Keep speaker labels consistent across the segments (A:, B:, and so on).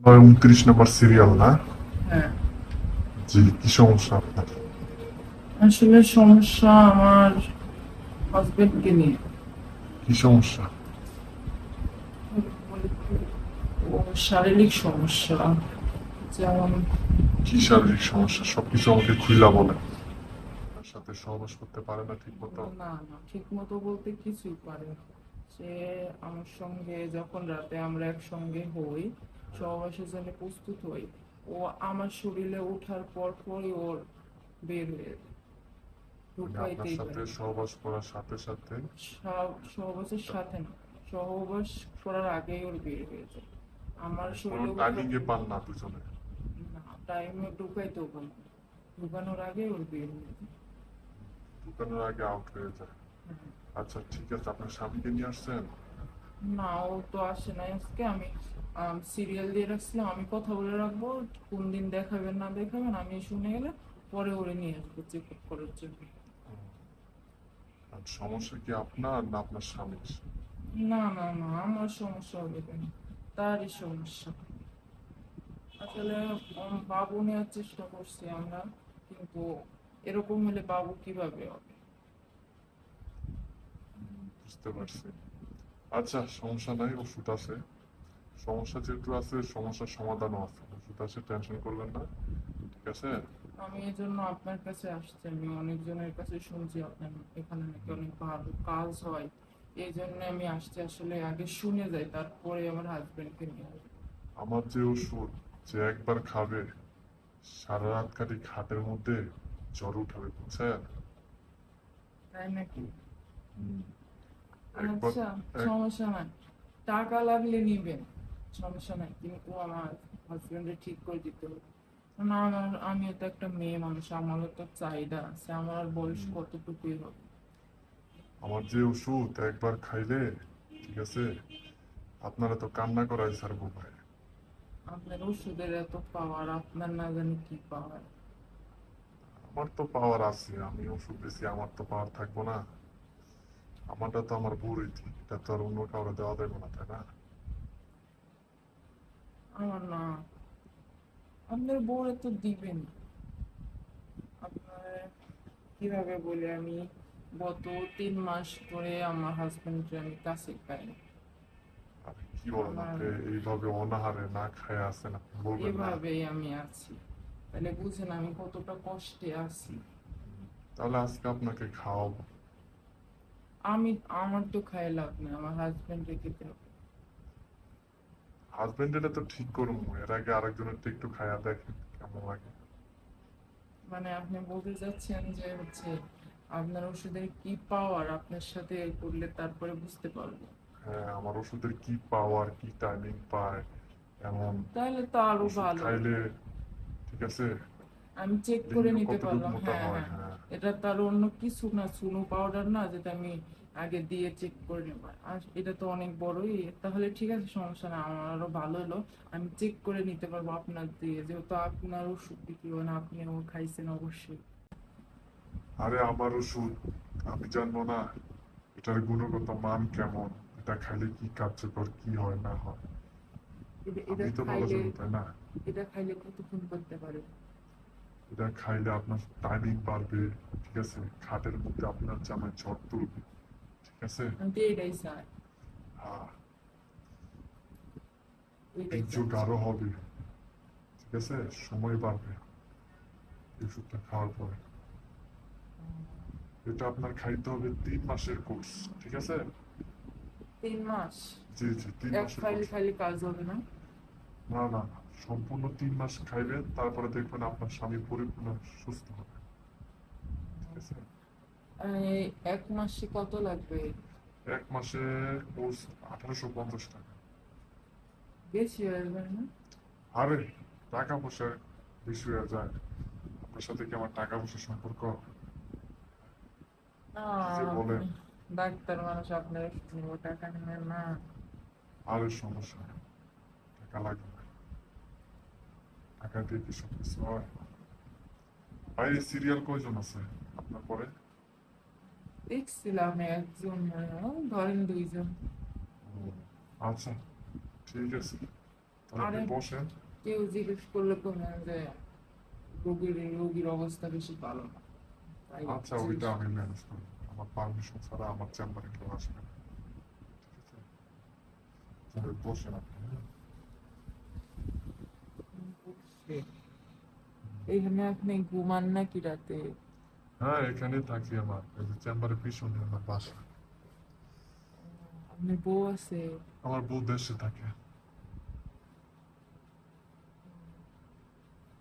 A: 29 নম্বর serial না?
B: হ্যাঁ,
A: জি, কি সমস্যা আপনার?
B: আসলে সমস্যা আমার হাজবেন্ডকে নিয়ে।
A: কি সমস্যা?
B: ও শারীরিক সমস্যা, যেমন
A: কি শারীরিক সমস্যা? সবকিছু আমাকে খুইলা বলেন। আপনার সাথে সহবাস করতে পারে না ঠিক মতো?
B: না না ঠিক মতো বলতে কিছুই পারে না। সে আমার সঙ্গে যখন রাতে আমরা একসঙ্গে হই, সহবাসের জন্য প্রস্তুত হই, ও আমার শরীরে ওঠার পর পরই ওর বের হয়ে যায়।
A: মানে আপনার
B: ঢুকাইতেই
A: সাথে
B: পারে না।
A: সহবাস করার সাথে সাথে?
B: সহবাসের সাথে না, সহবাস করার আগেই ওর বের হয়ে যায় আমার
A: মানে কোনো
B: শরীরে ওঠার।
A: টাইমিং এ পান না দুজনে?
B: না, টাইমে ঢুকাইতেও পারে না। ঢুকানোর আগে ওর বের হয়ে যায়।
A: দোকানের আগে আউট হয়ে যায়?
B: হুম।
A: আচ্ছা ঠিক আছে, আপনার স্বামীকে নিয়ে আসছেন?
B: না, ও তো আসে নাই আজকে। আমি সিরিয়াল দিয়ে রাখছিলাম, আমি কথা বলে রাখবো কোন দিন দেখাবেন না দেখাবেন, আমি শুনে গেলে পরে ওরে নিয়ে আসবো চেক আপ করার জন্য।
A: আর সমস্যা কি আপনার না আপনার স্বামীর?
B: না না না, আমার সমস্যা হবে কেন? তারই সমস্যা। আসলে বাবু নেওয়ার চেষ্টা করছি আমরা, কিন্তু এরকম হলে বাবু কিভাবে হবে?
A: বুঝতে পারছি। আচ্ছা সমস্যা নাই, ওষুধ আছে। সমস্যা যেহেতু আছে, সমস্যার সমাধানও আছে, ওষুধ আছে, টেনশন করবেন না। ঠিক আছে?
B: আমি এই জন্য আপনার কাছে আসছি। আমি অনেকজনের কাছে শুনছি আপনার এখানে নাকি অনেক ভালো কাজ হয়। এই জন্য আমি আসছি, আসলে আগে শুনে যাই, তারপরে আমার হাজবেন্ডকে নিয়ে আসবো।
A: আমার যে ওষুধ, যে একবার খাবে সারা রাত খালি খাটের মধ্যে জ্বর উঠাবে, বুঝছেন?
B: তাই নাকি?
A: হুম, একবার
B: আচ্ছা,
A: এক
B: সমস্যা নাই, টাকা লাগলে নিবেন, সমস্যা নাই, কিন্তু আমার হাজবেন্ডে ঠিক করে দিতে হবে। না, আমিও তো একটা মেয়ে মানুষ, আমারও তো চাহিদা আছে, আমার বয়স
A: হুম,
B: কতটুকুই হবে।
A: আমার যে ওষুধ একবার খাইলে, ঠিক আছে, আপনারা তো কান্না করাই ছাড়বো ভাই।
B: আপনার ওষুধের এত পাওয়ার, আপনার না জানি কি পাওয়ার।
A: আমার তো পাওয়ার আছে, আমি ওষুধ বেশি, আমার তো পাওয়ার থাকবো না? আমারটা তো আমার বউ রীতি, এটা তো আর অন্য কাউকে দেওয়া দেবো না, তাই না?
B: আমার না, আপনার বউরে তো দিবেন। আপনার কিভাবে বলি আমি, গত 3 মাস ধরে আমার হাজবেন্ডকে আমি কাছে পাই না।
A: আর কি বলেন
B: আমার
A: আপনি? এইভাবে অনাহারে না খায় আছেন, আপনি বলবেন না?
B: এভাবেই আমি আছি, তাহলে বুঝেন আমি কতটা কষ্টে আছি।
A: তাহলে আজকে আপনাকে খাওয়াবো।
B: আমি, আমার তো খাই লাভ নেই, আমার হাজবেন্ডকে খেতে হবে।
A: হাজবেন্ড এটা তো ঠিক করবো, এর আগে আরেকজনের একটু খায়া দেখেন কেমন লাগে।
B: মানে আপনি বলতে চাচ্ছেন যে হচ্ছে আপনার ওষুধের কি পাওয়ার, আপনার সাথে করলে তারপরে বুঝতে পারবো।
A: হ্যাঁ, আমার ওষুধের কি পাওয়ার, কি টাইমিং পায়, এমন
B: তাহলে তো আরো
A: ওষুধ
B: ভালো।
A: খাইলে, ঠিক আছে,
B: আমি চেক করে
A: লিঙ্গ
B: নিতে
A: কতটুকু
B: পারলাম,
A: মোটা
B: হ্যাঁ
A: হয়।
B: হ্যাঁ।
A: হ্যাঁ,
B: এটা তার অন্য কিছু না, সুনো পাউডার না, যেটা আমি আগে দিয়ে চেক করে নেব। আর এটা তো অনেক বড়ই, তাহলে ঠিক আছে, সমস্যা না, আমার আরো ভালো হলো। আমি চেক করে নিতে পারবো আপনার দিয়ে, যেহেতু আপনার ওষুধ বিক্রি হয় না, আপনিও খাইছেন অবশ্যই।
A: আরে আমার ওষুধ, আমি জানবো না এটার গুণগত মান কেমন, এটা খাইলে কি কার্যকর, কি হয় না হয়?
B: এটা
A: আমি
B: এটা
A: তো ভালো
B: খাইলে,
A: জানি, তাই না?
B: এটা খাইলে কতক্ষণ করতে পারে?
A: এটা খাইলে আপনার টাইমিং বাড়বে, ঠিক আছে, খাটের মধ্যে আপনার জামায় ঝড় তুলবে, ঠিক আছে।
B: আমি তো এটাই চাই,
A: হ্যাঁ,
B: এটাই
A: বীর্য
B: চাচ্ছি।
A: গাঢ় হবে, ঠিক আছে, সময় বাড়বে এই ওষুধটা খাওয়ার পরে। এটা আপনার খাইতে হবে 3 মাসের কোর্স, ঠিক আছে?
B: 3 মাস?
A: জি জি, তিন
B: এক
A: মাসের
B: ফাইল
A: কোর্স।
B: খাইলে কাজ হবে না?
A: না না না, সম্পূর্ণ 3 মাস খাইবেন, তারপরে দেখবেন আপনার স্বামী পরিপূর্ণ সুস্থ হবে, ঠিক আছে?
B: এই 1 মাসে কত লাগবে?
A: 1 মাসে কোর্স 1850 টাকা।
B: বেশি হয়ে যাবে না?
A: আরে, টাকা পয়সা বেশি হয়ে যায়? আপনার সাথে কি আমার টাকা পয়সার সম্পর্ক?
B: না,
A: কি যে বলেন!
B: আপনি ডাক্তার মানুষ, আপনার ওষুধ নিবো, টাকা নেবেন না?
A: আরে সমস্যা নেই, টাকা লাগবে না, টাকা দিয়ে কি সব কিছু হয়? ভাই, সিরিয়াল কয়জন আছে আপনার পরে?
B: দেখছিলাম একজন, ধরেন 2 জন।
A: ও, আচ্ছা ঠিক আছে, তাহলে আপনি
B: আরে-
A: বসেন।
B: কেউ জিজ্ঞেস করলে বলবেন যে রোগীর অবস্থা বেশি ভালো না, তাই
A: আচ্ছা,
B: জিজ্ঞেস
A: ওইটা আমি ম্যানেজ করবো। আমার পারমিশন ছাড়া আমার চেম্বারে কেউ আসবে না। ঠিক আছে, তাহলে বসেন আপনি, হ্যাঁ?
B: করছি। এখানে আপনি ঘুমান নাকি রাতে?
A: হ্যাঁ, এখানেই থাকি। আমার এই যে চেম্বারের পিছনে আমার বাসা।
B: আপনার বউ আছে?
A: আমার বউ দেশে থাকে।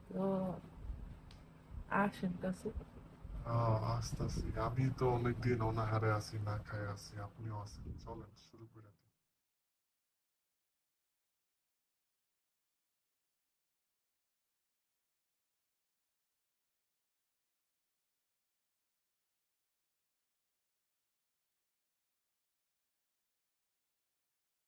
B: তো আসেন কাছে।
A: আস্তে আস্তে আমি তো অনেকদিন অনাহারে আছি, না খাই আছি, আপনিও আছেন, চলেন শুরু করে দেন।